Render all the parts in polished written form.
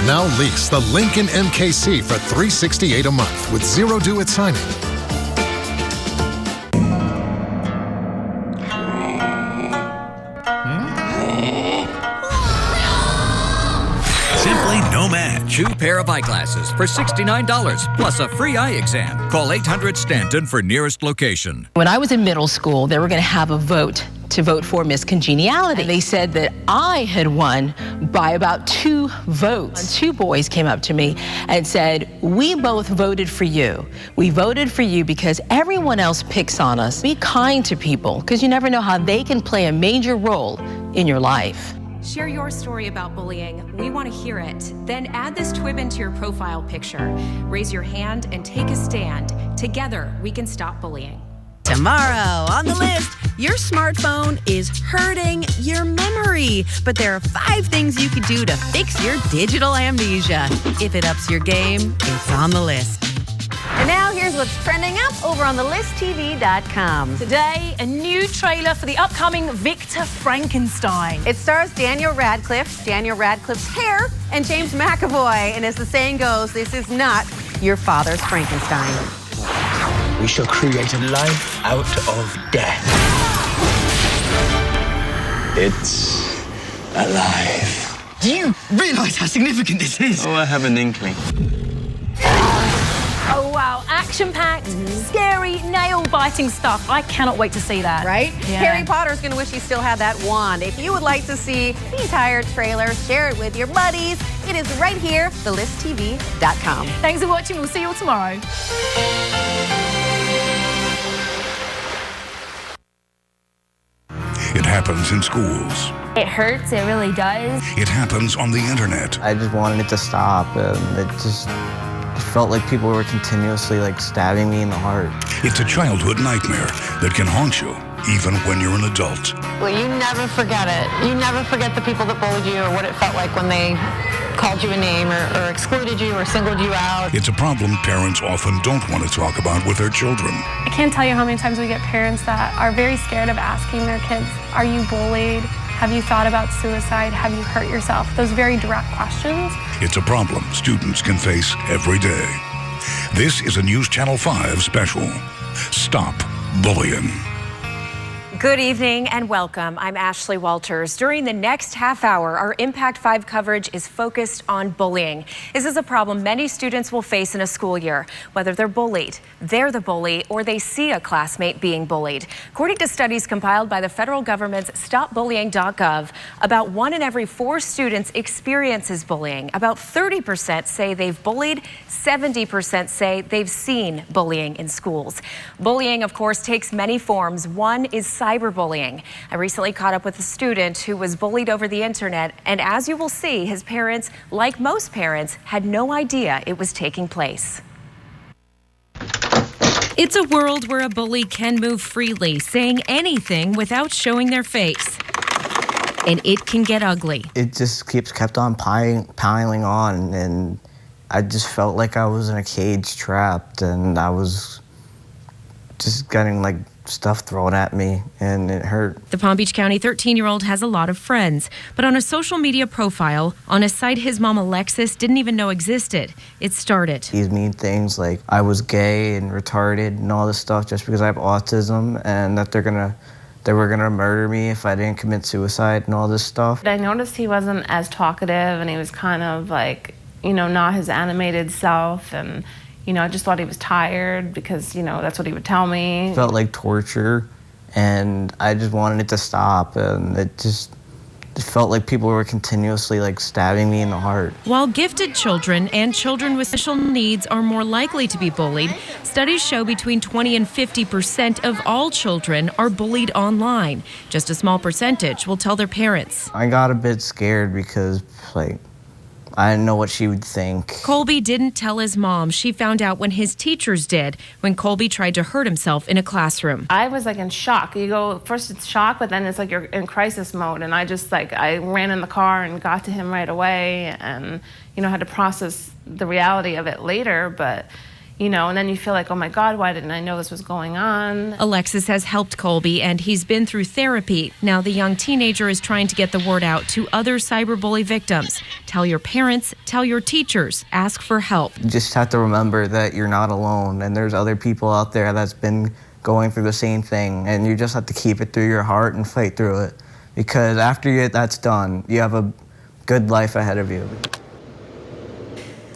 Now lease the Lincoln MKC for $368 a month with zero due at signing. Simply no match. 2 pair of eyeglasses for $69 plus a free eye exam. Call 800-STANTON for nearest location. When I was in middle school, they were going to have a vote to vote for Miss Congeniality. And they said that I had won by about 2 votes. 2 boys came up to me and said, "We both voted for you. We voted for you because everyone else picks on us. Be kind to people because you never know how they can play a major role in your life." Share your story about bullying. We want to hear it. Then add this TWIB into your profile picture. Raise your hand and take a stand. Together, we can stop bullying. Tomorrow on the list, your smartphone is hurting your memory. But there are 5 things you can do to fix your digital amnesia. If it ups your game, it's on the list. And now here's what's trending up over on thelisttv.com. Today, a new trailer for the upcoming Victor Frankenstein. It stars Daniel Radcliffe's hair, and James McAvoy. And as the saying goes, this is not your father's Frankenstein. We shall create a life out of death. It's alive. Do you realize how significant this is? Oh, I have an inkling. Oh, wow. Action-packed, scary, nail-biting stuff. I cannot wait to see that. Right? Yeah. Harry Potter's going to wish he still had that wand. If you would like to see the entire trailer, share it with your buddies. It is right here, thelisttv.com. Thanks for watching. We'll see you all tomorrow. It happens in schools. It hurts, it really does. It happens on the internet. I just wanted it to stop, and it felt like people were continuously stabbing me in the heart. It's a childhood nightmare that can haunt you even when you're an adult. Well, you never forget it. You never forget the people that bullied you or what it felt like when they called you a name or excluded you or singled you out. It's a problem parents often don't want to talk about with their children. I can't tell you how many times we get parents that are very scared of asking their kids, are you bullied? Have you thought about suicide? Have you hurt yourself? Those very direct questions. It's a problem students can face every day. This is a News Channel 5 special. Stop Bullying. Good evening and welcome. I'm Ashley Walters. During the next half hour, our Impact 5 coverage is focused on bullying. This is a problem many students will face in a school year, whether they're bullied, they're the bully, or they see a classmate being bullied. According to studies compiled by the federal government's StopBullying.gov, about 1 in every 4 students experiences bullying. About 30% say they've bullied, 70% say they've seen bullying in schools. Bullying, of course, takes many forms. One is cyberbullying. I recently caught up with a student who was bullied over the internet, and as you will see, his parents, like most parents, had no idea it was taking place. It's a world where a bully can move freely, saying anything without showing their face. And it can get ugly. It just kept on piling on, and I just felt like I was in a cage trapped, and I was just getting stuff thrown at me, and it hurt. The Palm Beach County 13-year-old has a lot of friends, but on a social media profile, on a site his mom Alexis didn't even know existed, it started. These mean things like I was gay and retarded and all this stuff just because I have autism, and that they were gonna murder me if I didn't commit suicide and all this stuff. I noticed he wasn't as talkative and he was kind of not his animated self, and I just thought he was tired because, that's what he would tell me. It felt like torture, and I just wanted it to stop, and it felt like people were continuously stabbing me in the heart. While gifted children and children with special needs are more likely to be bullied, studies show between 20 and 50% of all children are bullied online. Just a small percentage will tell their parents. I got a bit scared because, I didn't know what she would think. Colby didn't tell his mom. She found out when his teachers did, when Colby tried to hurt himself in a classroom. I was in shock. First it's shock, but then it's you're in crisis mode. And I ran in the car and got to him right away, and, had to process the reality of it later. But, and then you feel oh my God, why didn't I know this was going on? Alexis has helped Colby, and he's been through therapy. Now the young teenager is trying to get the word out to other cyberbully victims. Tell your parents, tell your teachers, ask for help. You just have to remember that you're not alone and there's other people out there that's been going through the same thing, and you just have to keep it through your heart and fight through it, because after that's done, you have a good life ahead of you.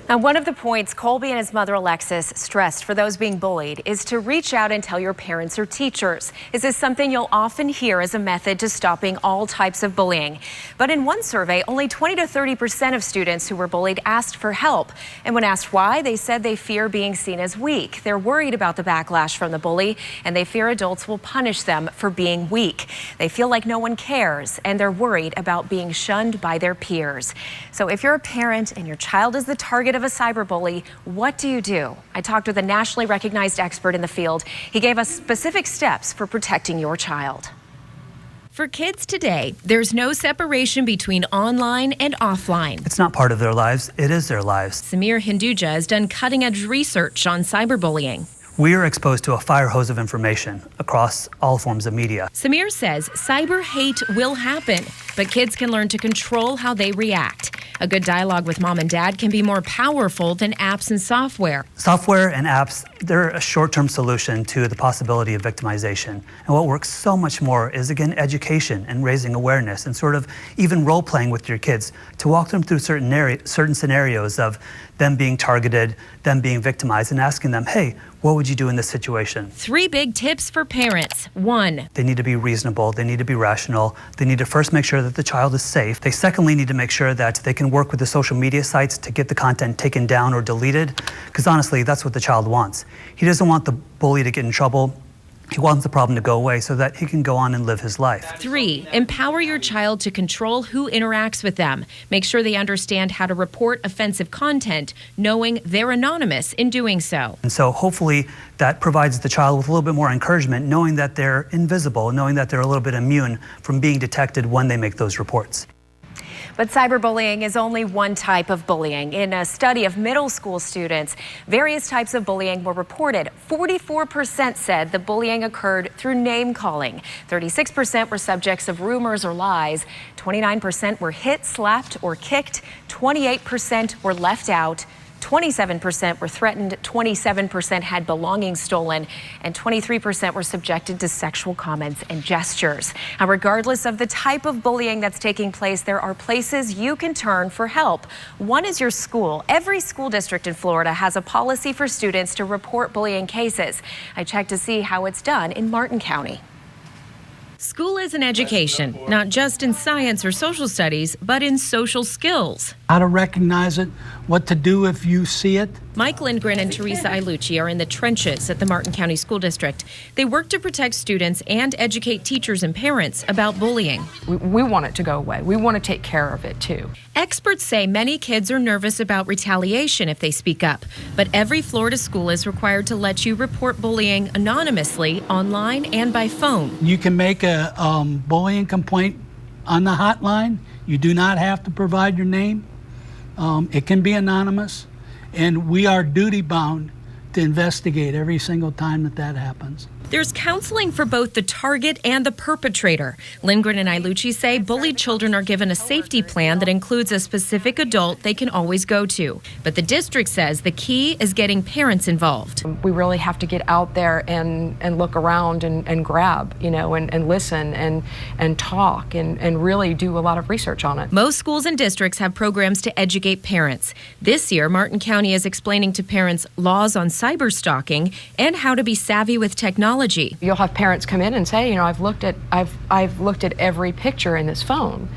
And one of the points Colby and his mother Alexis stressed for those being bullied is to reach out and tell your parents or teachers. This is something you'll often hear as a method to stopping all types of bullying. But in one survey, only 20 to 30% of students who were bullied asked for help. And when asked why, they said they fear being seen as weak. They're worried about the backlash from the bully, and they fear adults will punish them for being weak. They feel like no one cares, and they're worried about being shunned by their peers. So if you're a parent and your child is the target of a cyberbully, what do you do? I talked with a nationally recognized expert in the field. He gave us specific steps for protecting your child. For kids today, there's no separation between online and offline. It's not part of their lives, it is their lives. Samir Hinduja has done cutting-edge research on cyberbullying. We are exposed to a fire hose of information across all forms of media. Samir says cyber hate will happen, but kids can learn to control how they react. A good dialogue with mom and dad can be more powerful than apps and software. Software and apps, they're a short-term solution to the possibility of victimization. And what works so much more is, again, education and raising awareness and sort of even role-playing with your kids to walk them through certain scenarios of them being targeted, them being victimized, and asking them, hey, what would you do in this situation? 3 big tips for parents. 1, they need to be reasonable, they need to be rational, they need to first make sure that the child is safe. They secondly need to make sure that they can work with the social media sites to get the content taken down or deleted, because honestly, that's what the child wants. He doesn't want the bully to get in trouble. He wants the problem to go away so that he can go on and live his life. 3, empower your child to control who interacts with them. Make sure they understand how to report offensive content, knowing they're anonymous in doing so. And so hopefully that provides the child with a little bit more encouragement, knowing that they're invisible, knowing that they're a little bit immune from being detected when they make those reports. But cyberbullying is only one type of bullying. In a study of middle school students, various types of bullying were reported. 44% said the bullying occurred through name calling. 36% were subjects of rumors or lies. 29% were hit, slapped, or kicked. 28% were left out. 27% were threatened, 27% had belongings stolen, and 23% were subjected to sexual comments and gestures. Now, regardless of the type of bullying that's taking place, there are places you can turn for help. One is your school. Every school district in Florida has a policy for students to report bullying cases. I checked to see how it's done in Martin County. School is an education, not just in science or social studies, but in social skills. How to recognize it, what to do if you see it. Mike Lindgren and Teresa Ilucci are in the trenches at the Martin County School District. They work to protect students and educate teachers and parents about bullying. We want it to go away. We want to take care of it, too. Experts say many kids are nervous about retaliation if they speak up, but every Florida school is required to let you report bullying anonymously, online, and by phone. You can make a bullying complaint on the hotline. You do not have to provide your name. It can be anonymous, and we are duty-bound to investigate every single time that happens. There's counseling for both the target and the perpetrator. Lindgren and Ilucci say bullied children are given a safety plan that includes a specific adult they can always go to. But the district says the key is getting parents involved. We really have to get out there and look around and grab, and listen and talk and really do a lot of research on it. Most schools and districts have programs to educate parents. This year, Martin County is explaining to parents laws on cyber stalking and how to be savvy with technology. You'll have parents come in and say, I've looked at every picture in this phone.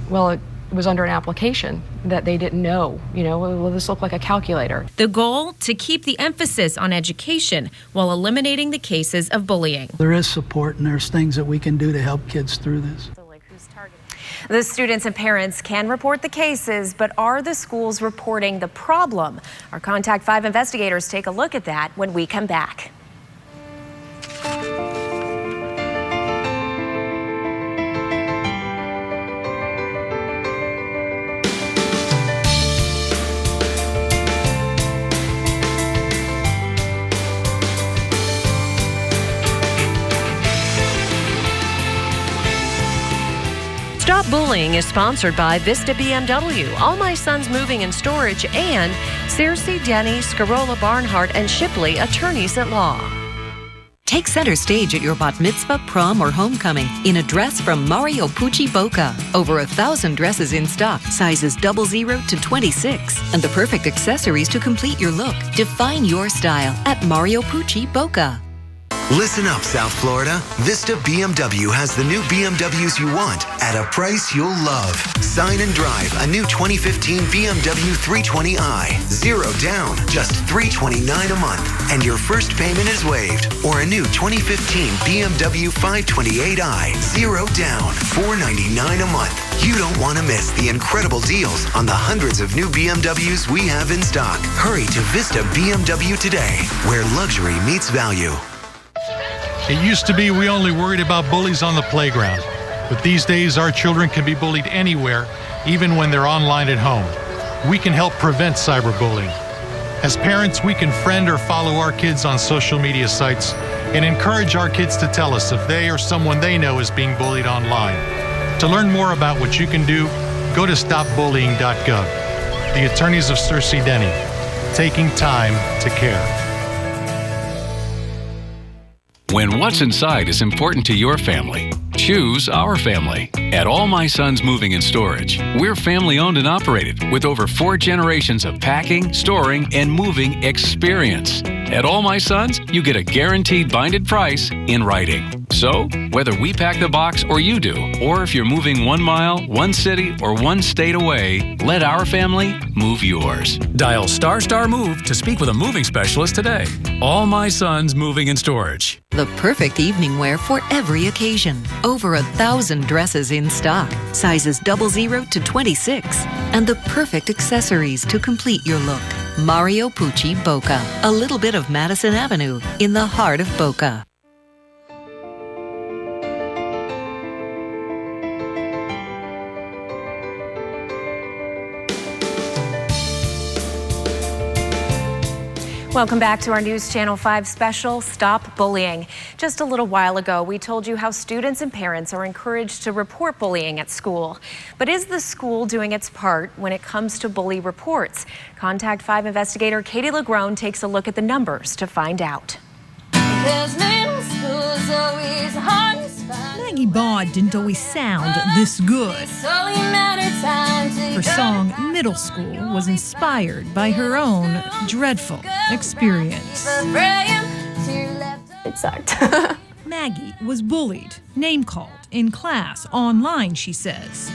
Well, it was under an application that they didn't know. Will this look like a calculator? The goal, to keep the emphasis on education while eliminating the cases of bullying. There is support and there's things that we can do to help kids through this. The students and parents can report the cases, but are the schools reporting the problem? Our Contact 5 investigators take a look at that when we come back. Stop Bullying is sponsored by Vista BMW, All My Sons Moving and Storage, and Searcy, Denny, Scarola, Barnhart, and Shipley, attorneys at law. Take center stage at your bat mitzvah, prom, or homecoming in a dress from Mario Pucci Boca. Over 1,000 dresses in stock, sizes 00 to 26, and the perfect accessories to complete your look. Define your style at Mario Pucci Boca. Listen up, South Florida. Vista BMW has the new BMWs you want at a price you'll love. Sign and drive a new 2015 BMW 320i. 0 down, just $329 a month. And your first payment is waived. Or a new 2015 BMW 528i. 0 down, $499 a month. You don't want to miss the incredible deals on the hundreds of new BMWs we have in stock. Hurry to Vista BMW today, where luxury meets value. It used to be we only worried about bullies on the playground, but these days our children can be bullied anywhere, even when they're online at home. We can help prevent cyberbullying. As parents, we can friend or follow our kids on social media sites and encourage our kids to tell us if they or someone they know is being bullied online. To learn more about what you can do, go to stopbullying.gov. The attorneys of Searcy Denny, taking time to care. When what's inside is important to your family, choose our family. At All My Sons Moving and Storage, we're family owned and operated with over 4 generations of packing, storing, and moving experience. At All My Sons, you get a guaranteed binded price in writing. So, whether we pack the box or you do, or if you're moving 1 mile, 1 city, or 1 state away, let our family move yours. Dial ***MOVE to speak with a moving specialist today. All My Sons Moving and Storage. The perfect evening wear for every occasion. Over 1,000 dresses in stock, sizes 00 to 26, and the perfect accessories to complete your look. Mario Pucci Boca, a little bit of Madison Avenue in the heart of Boca. Welcome back to our News Channel 5 special, Stop Bullying. Just a little while ago, we told you how students and parents are encouraged to report bullying at school. But is the school doing its part when it comes to bully reports? Contact 5 investigator Katie LaGrone takes a look at the numbers to find out. Maggie Baud didn't always sound this good. Her song, Middle School, was inspired by her own dreadful experience. It sucked. Maggie was bullied, name-called, in class, online, she says.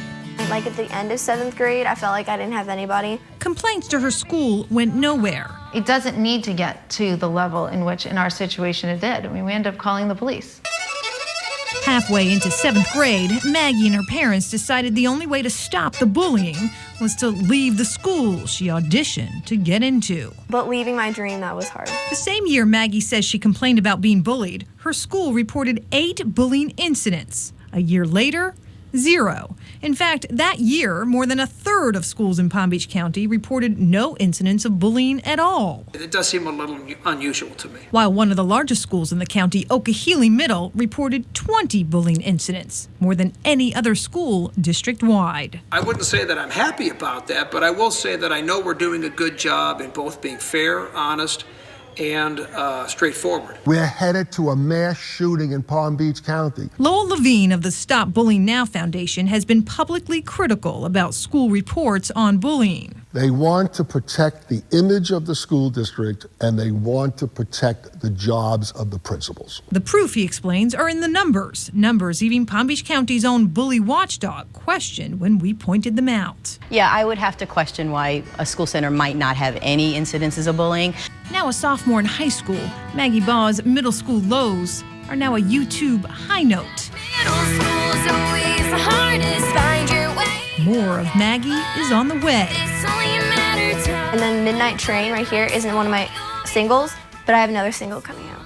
Like at the end of 7th grade, I felt like I didn't have anybody. Complaints to her school went nowhere. It doesn't need to get to the level in which, in our situation, it did. I mean, we ended up calling the police. Halfway into 7th grade, Maggie and her parents decided the only way to stop the bullying was to leave the school she auditioned to get into. But leaving my dream, that was hard. The same year Maggie says she complained about being bullied, her school reported 8 bullying incidents. A year later, 0. In fact, that year, more than a third of schools in Palm Beach County reported no incidents of bullying at all. It does seem a little unusual to me. While one of the largest schools in the county, Okehele Middle, reported 20 bullying incidents, more than any other school district-wide. I wouldn't say that I'm happy about that, but I will say that I know we're doing a good job in both being fair, honest, and straightforward. We're headed to a mass shooting in Palm Beach County. Lowell Levine of the Stop Bullying Now Foundation has been publicly critical about school reports on bullying. They want to protect the image of the school district, and they want to protect the jobs of the principals. The proof, he explains, are in the numbers. Numbers even Palm Beach County's own bully watchdog questioned when we pointed them out. Yeah, I would have to question why a school center might not have any incidences of bullying. Now a sophomore in high school, Maggie Baugh's middle school lows are now a YouTube high note. More of Maggie is on the way. And then Midnight Train right here isn't one of my singles, but I have another single coming out.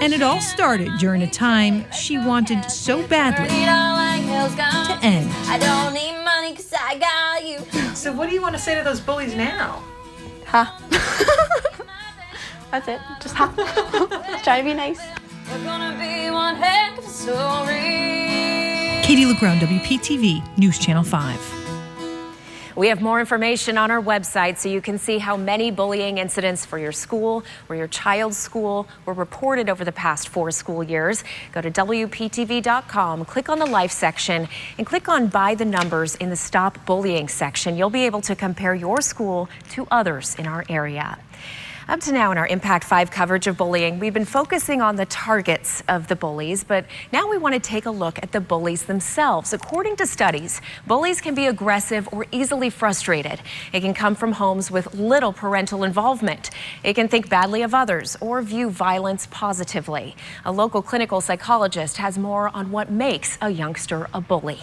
And it all started during a time she wanted so badly to end. I don't need money 'cause I got you. So what do you want to say to those bullies now? Ha. That's it. Just ha. Try to be nice. We're gonna be one heck of a story. Katie LeGrone, WPTV News Channel 5. We have more information on our website so you can see how many bullying incidents for your school or your child's school were reported over the past 4 school years. Go to WPTV.com, click on the Life section, and click on By the Numbers in the Stop Bullying section. You'll be able to compare your school to others in our area. Up to now in our Impact 5 coverage of bullying, we've been focusing on the targets of the bullies, but now we want to take a look at the bullies themselves. According to studies, bullies can be aggressive or easily frustrated. It can come from homes with little parental involvement. It can think badly of others or view violence positively. A local clinical psychologist has more on what makes a youngster a bully.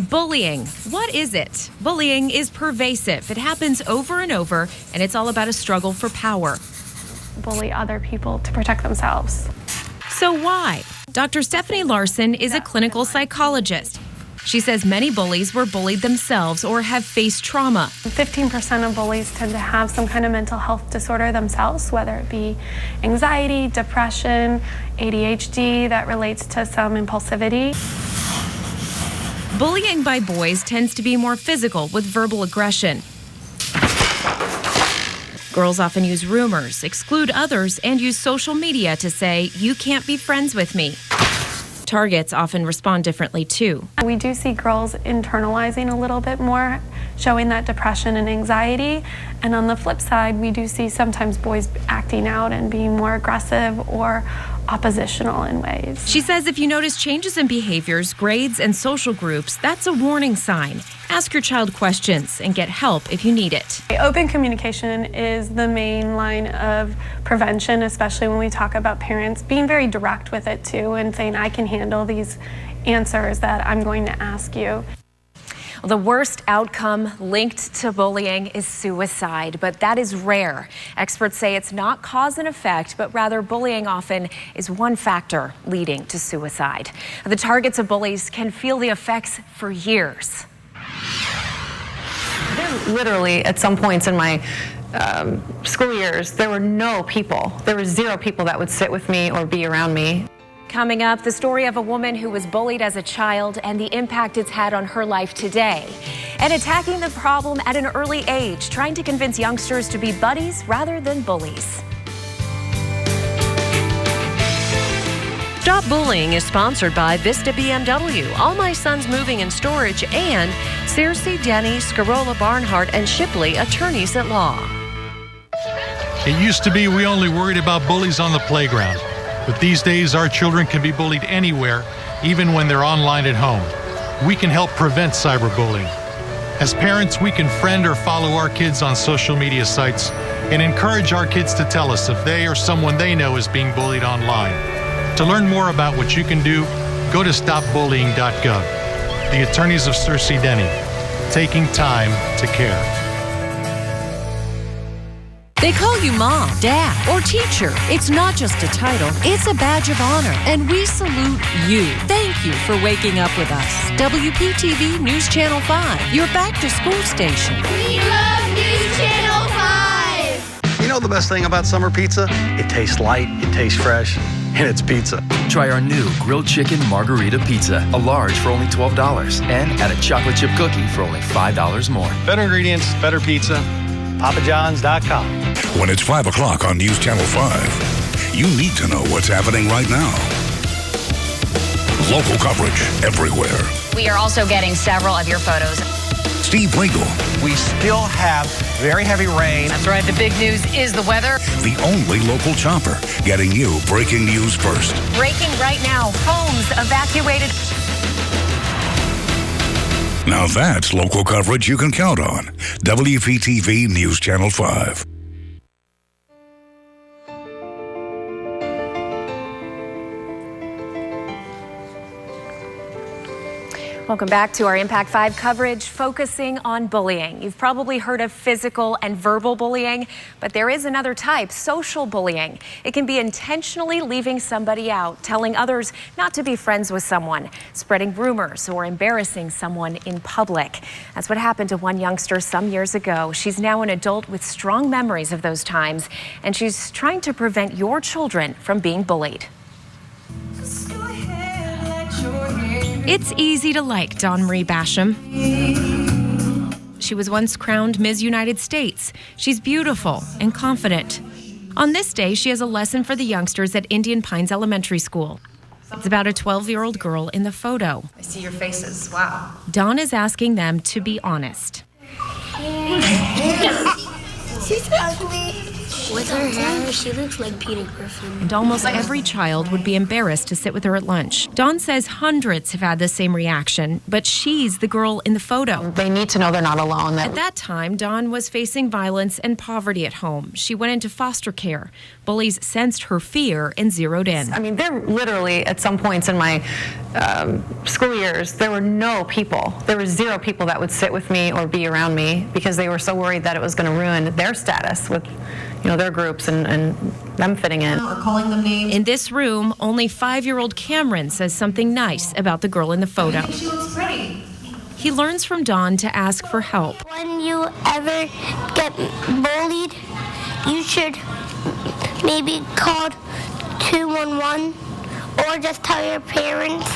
Bullying. What is it? Bullying is pervasive. It happens over and over, and it's all about a struggle for power. Bully other people to protect themselves. So why? Dr. Stephanie Larson is a clinical psychologist. She says many bullies were bullied themselves or have faced trauma. 15% of bullies tend to have some kind of mental health disorder themselves, whether it be anxiety, depression, ADHD that relates to some impulsivity. Bullying by boys tends to be more physical with verbal aggression. Girls often use rumors, exclude others, and use social media to say, "You can't be friends with me." Targets often respond differently too. We do see girls internalizing a little bit more, showing that depression and anxiety. And on the flip side, we do see sometimes boys acting out and being more aggressive or oppositional in ways. She says if you notice changes in behaviors, grades, and social groups, that's a warning sign. Ask your child questions and get help if you need it. Open communication is the main line of prevention, especially when we talk about parents being very direct with it too and saying, I can handle these answers that I'm going to ask you. The worst outcome linked to bullying is suicide, but that is rare. Experts say it's not cause and effect, but rather bullying often is one factor leading to suicide. The targets of bullies can feel the effects for years. Literally, at some points in my school years, there were no people. There were 0 people that would sit with me or be around me. Coming up, the story of a woman who was bullied as a child and the impact it's had on her life today. And attacking the problem at an early age, trying to convince youngsters to be buddies rather than bullies. Stop Bullying is sponsored by Vista BMW, All My Sons Moving and Storage, and Searcy, Denny, Scarola, Barnhart, and Shipley, attorneys at law. It used to be we only worried about bullies on the playground. But these days, our children can be bullied anywhere, even when they're online at home. We can help prevent cyberbullying. As parents, we can friend or follow our kids on social media sites and encourage our kids to tell us if they or someone they know is being bullied online. To learn more about what you can do, go to stopbullying.gov. The attorneys of Searcy Denny, taking time to care. They call you mom, dad, or teacher. It's not just a title, it's a badge of honor, and we salute you. Thank you for waking up with us. WPTV News Channel 5, your back-to-school station. We love News Channel 5! You know the best thing about summer pizza? It tastes light, it tastes fresh, and it's pizza. Try our new grilled chicken margarita pizza, a large for only $12, and add a chocolate chip cookie for only $5 more. Better ingredients, better pizza. PapaJohns.com. When it's 5 o'clock on News Channel 5, you need to know what's happening right now. Local coverage everywhere. We are also getting several of your photos. Steve Regal. We still have very heavy rain. That's right. The big news is the weather. The only local chopper getting you breaking news first. Breaking right now. Homes evacuated. Now that's local coverage you can count on. WPTV News Channel 5. Welcome back to our Impact 5 coverage focusing on bullying. You've probably heard of physical and verbal bullying, but there is another type, social bullying. It can be intentionally leaving somebody out, telling others not to be friends with someone, spreading rumors, or embarrassing someone in public. That's what happened to one youngster some years ago. She's now an adult with strong memories of those times, and she's trying to prevent your children from being bullied. It's easy to like Dawn Marie Basham. She was once crowned Ms. United States. She's beautiful and confident. On this day, she has a lesson for the youngsters at Indian Pines Elementary School. It's about a 12-year-old girl in the photo. I see your faces. Wow. Dawn is asking them to be honest. She's ugly. With her hair, she looks like Peter Griffin. And almost every child would be embarrassed to sit with her at lunch. Dawn says hundreds have had the same reaction, but she's the girl in the photo. They need to know they're not alone. At that time, Dawn was facing violence and poverty at home. She went into foster care. Bullies sensed her fear and zeroed in. I mean, there literally, at some points in my school years, there were no people. There were zero people that would sit with me or be around me because they were so worried that it was going to ruin their status with, their groups and them fitting in. Or calling them names. In this room, only 5-year-old Cameron says something nice about the girl in the photo. She looks pretty. He learns from Dawn to ask for help. When you ever get bullied, you should maybe call 211 or just tell your parents.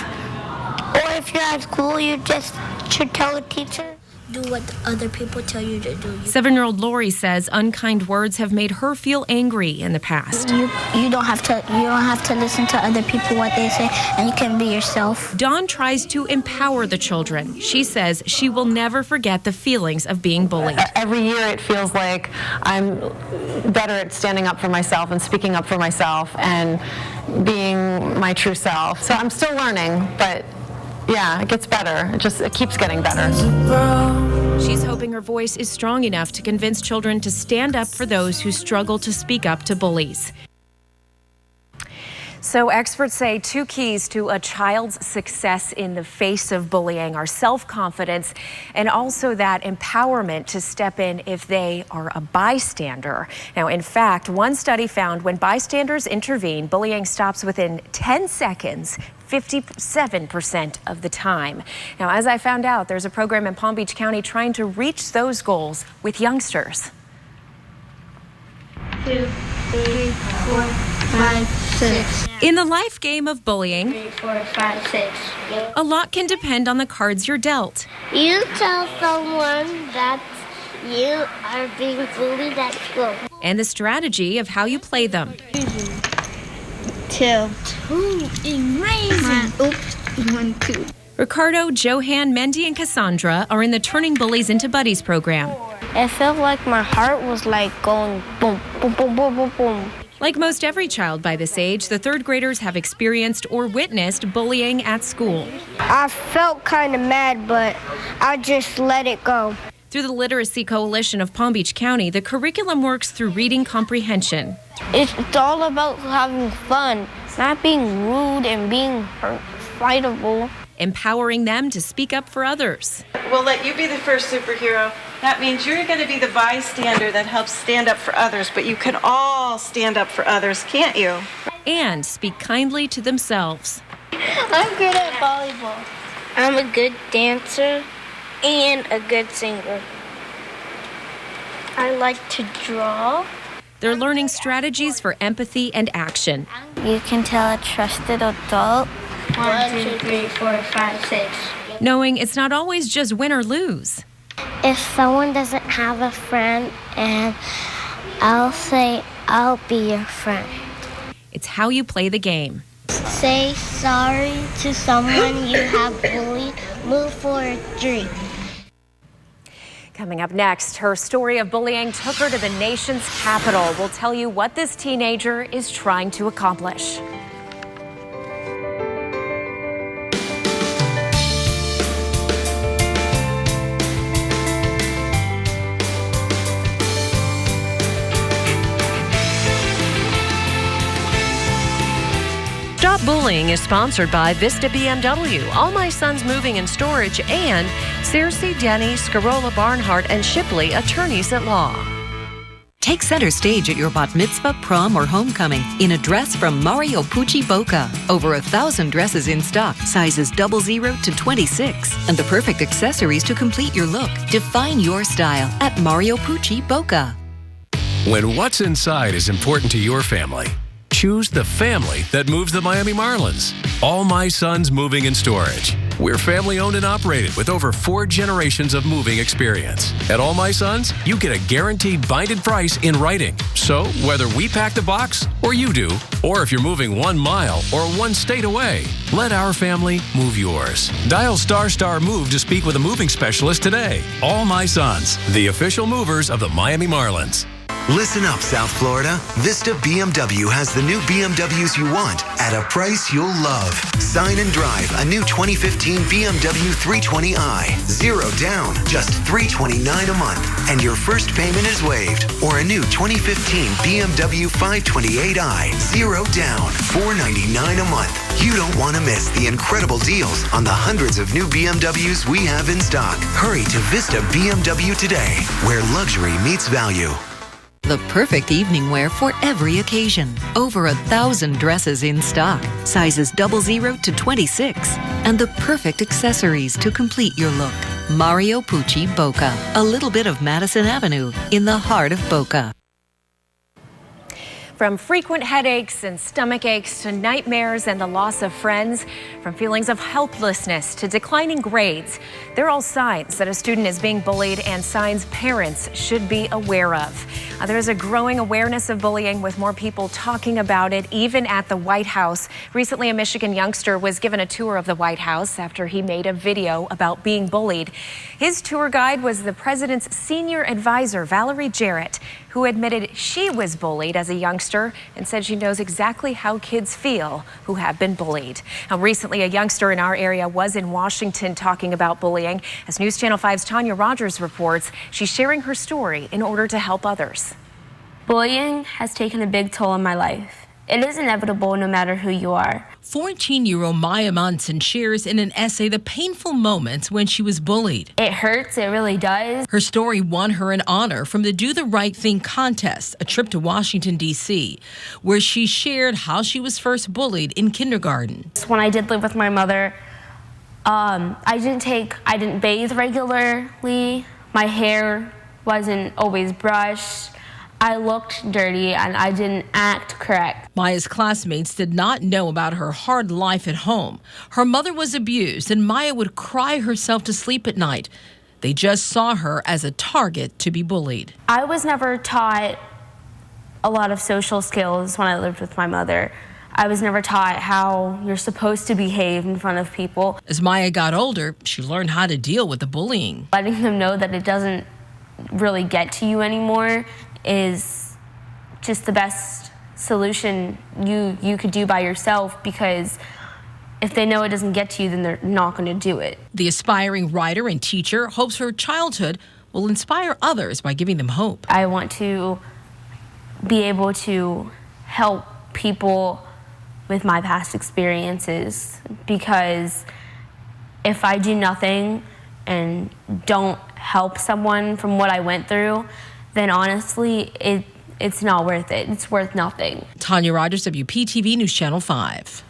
Or if you're at school, you just should tell a teacher. Do what other people tell you to do. 7-year-old Lori says unkind words have made her feel angry in the past. You don't have to listen to other people what they say, and you can be yourself. Dawn tries to empower the children. She says she will never forget the feelings of being bullied. Every year it feels like I'm better at standing up for myself and speaking up for myself and being my true self. So I'm still learning, but yeah, it gets better. It keeps getting better. She's hoping her voice is strong enough to convince children to stand up for those who struggle to speak up to bullies. So experts say 2 keys to a child's success in the face of bullying are self-confidence and also that empowerment to step in if they are a bystander. Now, in fact, one study found when bystanders intervene, bullying stops within 10 seconds, 57% of the time. Now, as I found out, there's a program in Palm Beach County trying to reach those goals with youngsters. 2, 3, 4, 5, 6. In the life game of bullying, 3, 4, 5, 6. a lot can depend on the cards you're dealt. You tell someone that you are being bullied at school. And the strategy of how you play them. 2. Erasing. Oops. 1, 2. Ricardo, Johan, Mendy, and Cassandra are in the Turning Bullies into Buddies program. It felt like my heart was like going boom, boom, boom, boom, boom, boom. Like most every child by this age, the 3rd graders have experienced or witnessed bullying at school. I felt kind of mad, but I just let it go. Through the Literacy Coalition of Palm Beach County, the curriculum works through reading comprehension. It's all about having fun, not being rude and being fightable. Empowering them to speak up for others. We'll let you be the first superhero. That means you're going to be the bystander that helps stand up for others, but you can all stand up for others, can't you? And speak kindly to themselves. I'm good at volleyball. I'm a good dancer and a good singer. I like to draw. They're learning strategies for empathy and action. You can tell a trusted adult. 1, 2, 3, 4, 5, 6. Knowing it's not always just win or lose. If someone doesn't have a friend, and I'll say, I'll be your friend. It's how you play the game. Say sorry to someone you have bullied. Move for a drink. Coming up next, her story of bullying took her to the nation's capital. We'll tell you what this teenager is trying to accomplish. Stop Bullying is sponsored by Vista BMW, All My Sons Moving and Storage, and Cersei, Denny, Scarola, Barnhart, and Shipley, attorneys at law. Take center stage at your bat mitzvah, prom, or homecoming in a dress from Mario Pucci Boca. Over 1,000 dresses in stock, sizes 00 to 26, and the perfect accessories to complete your look. Define your style at Mario Pucci Boca. When what's inside is important to your family, Choose the family that moves the Miami Marlins. All My Sons Moving and Storage. We're family owned and operated with over 4 generations of moving experience. At All My Sons, you get a guaranteed binded price in writing. So whether we pack the box or you do, or if you're moving 1 mile or 1 state away, let our family move yours. Dial ** move to speak with a moving specialist today. All My Sons, the official movers of the Miami Marlins. Listen up, South Florida. Vista BMW has the new BMWs you want at a price you'll love. Sign and drive a new 2015 BMW 320i. 0 down, just $329 a month. And your first payment is waived. Or a new 2015 BMW 528i. 0 down, $499 a month. You don't want to miss the incredible deals on the hundreds of new BMWs we have in stock. Hurry to Vista BMW today, where luxury meets value. The perfect evening wear for every occasion. Over 1,000 dresses in stock, sizes 00 to 26, and the perfect accessories to complete your look. Mario Pucci Boca, a little bit of Madison Avenue in the heart of Boca. From frequent headaches and stomach aches to nightmares and the loss of friends, from feelings of helplessness to declining grades, they're all signs that a student is being bullied and signs parents should be aware of. There's a growing awareness of bullying with more people talking about it, even at the White House. Recently, a Michigan youngster was given a tour of the White House after he made a video about being bullied. His tour guide was the president's senior advisor, Valerie Jarrett, who admitted she was bullied as a youngster and said she knows exactly how kids feel who have been bullied. Now, recently, a youngster in our area was in Washington talking about bullying. As News Channel 5's Tanya Rogers reports, she's sharing her story in order to help others. Bullying has taken a big toll on my life. It is inevitable no matter who you are. 14-year-old Maya Monson shares in an essay the painful moments when she was bullied. It hurts, it really does. Her story won her an honor from the Do the Right Thing contest, a trip to Washington, D.C., where she shared how she was first bullied in kindergarten. When I did live with my mother, I didn't bathe regularly. My hair wasn't always brushed. I looked dirty and I didn't act correct. Maya's classmates did not know about her hard life at home. Her mother was abused and Maya would cry herself to sleep at night. They just saw her as a target to be bullied. I was never taught a lot of social skills when I lived with my mother. I was never taught how you're supposed to behave in front of people. As Maya got older, she learned how to deal with the bullying. Letting them know that it doesn't really get to you anymore is just the best solution you could do by yourself, because if they know it doesn't get to you, then they're not going to do it. The aspiring writer and teacher hopes her childhood will inspire others by giving them hope. I want to be able to help people with my past experiences, because if I do nothing and don't help someone from what I went through, then honestly, it's not worth it. It's worth nothing. Tanya Rogers, WPTV News Channel 5.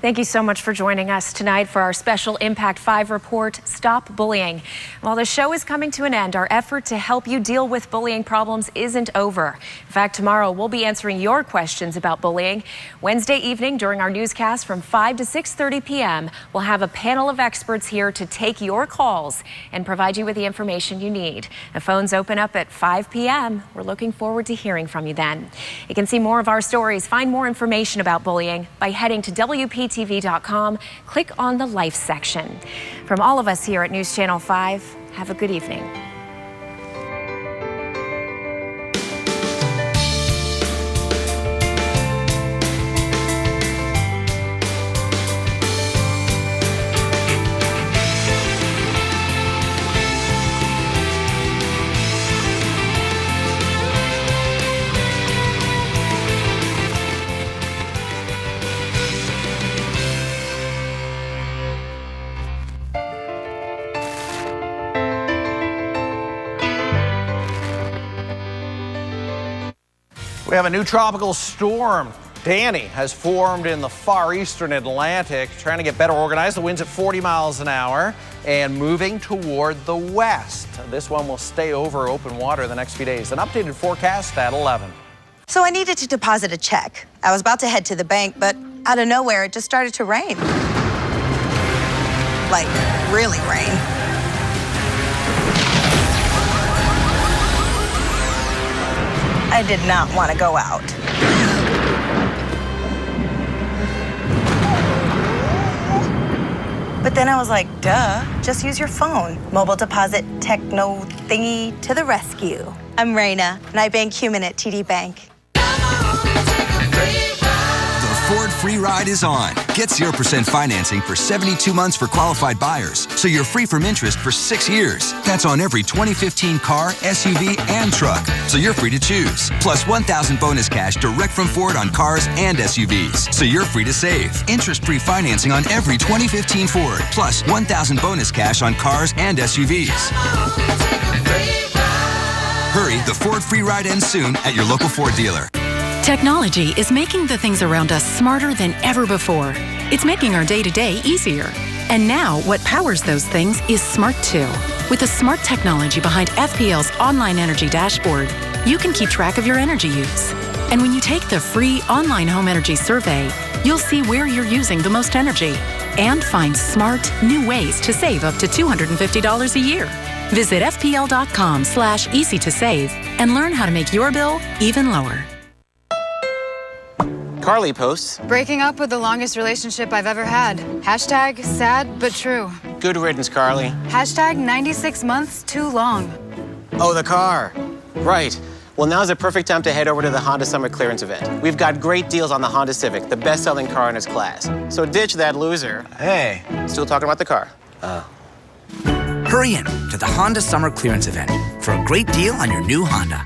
Thank you so much for joining us tonight for our special Impact 5 report, Stop Bullying. While the show is coming to an end, our effort to help you deal with bullying problems isn't over. In fact, tomorrow we'll be answering your questions about bullying. Wednesday evening during our newscast from 5 to 6:30 p.m., we'll have a panel of experts here to take your calls and provide you with the information you need. The phones open up at 5 p.m. We're looking forward to hearing from you then. You can see more of our stories, find more information about bullying by heading to WPTV.com. Click on the Life section. From all of us here at News Channel 5, have a good evening. We have a new tropical storm. Danny has formed in the far eastern Atlantic, trying to get better organized. The wind's at 40 miles an hour and moving toward the west. This one will stay over open water the next few days. An updated forecast at 11. So I needed to deposit a check. I was about to head to the bank, but out of nowhere, it just started to rain. Like, really rain. I did not want to go out. But then I was like, duh, just use your phone. Mobile deposit techno thingy to the rescue. I'm Raina, and I bank human at TD Bank. The Ford Free Ride is on. Get 0% financing for 72 months for qualified buyers, so you're free from interest for 6 years. That's on every 2015 car, SUV, and truck, so you're free to choose. Plus 1,000 bonus cash direct from Ford on cars and SUVs, so you're free to save. Interest-free financing on every 2015 Ford, plus 1,000 bonus cash on cars and SUVs. Hurry, the Ford Free Ride ends soon at your local Ford dealer. Technology is making the things around us smarter than ever before. It's making our day-to-day easier. And now, what powers those things is Smart 2. With the smart technology behind FPL's online energy dashboard, you can keep track of your energy use. And when you take the free online home energy survey, you'll see where you're using the most energy and find smart, new ways to save up to $250 a year. Visit fpl.com/easy to save and learn how to make your bill even lower. Carly posts, breaking up with the longest relationship I've ever had. Hashtag sad but true. good riddance, Carly. Hashtag 96 months too long. Oh, the car. Right. Well, now's the perfect time to head over to the Honda Summer Clearance event. We've got great deals on the Honda Civic, the best-selling car in its class. So ditch that loser. Hey. Still talking about the car. Hurry in to the Honda Summer Clearance event for a great deal on your new Honda.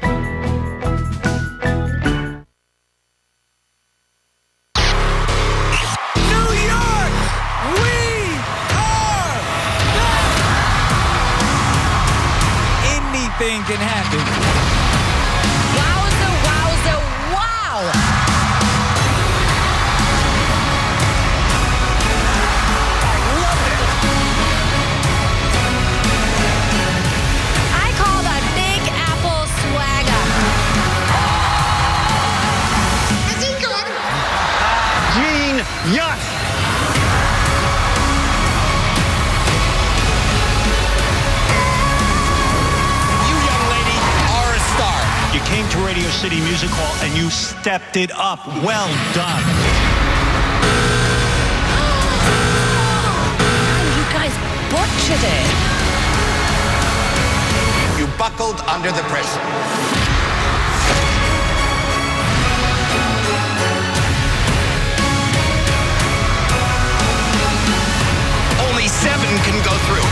Anything can happen. Wowza, wowza, wow! I call that Big Apple swagger. Is he good? Gene, yuck! You came to Radio City Music Hall and you stepped it up. Well done. You guys butchered it. You buckled under the pressure. Only 7 can go through.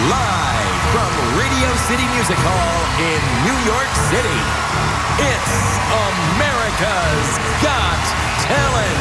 Live from Radio City Music Hall in New York City, it's America's Got Talent.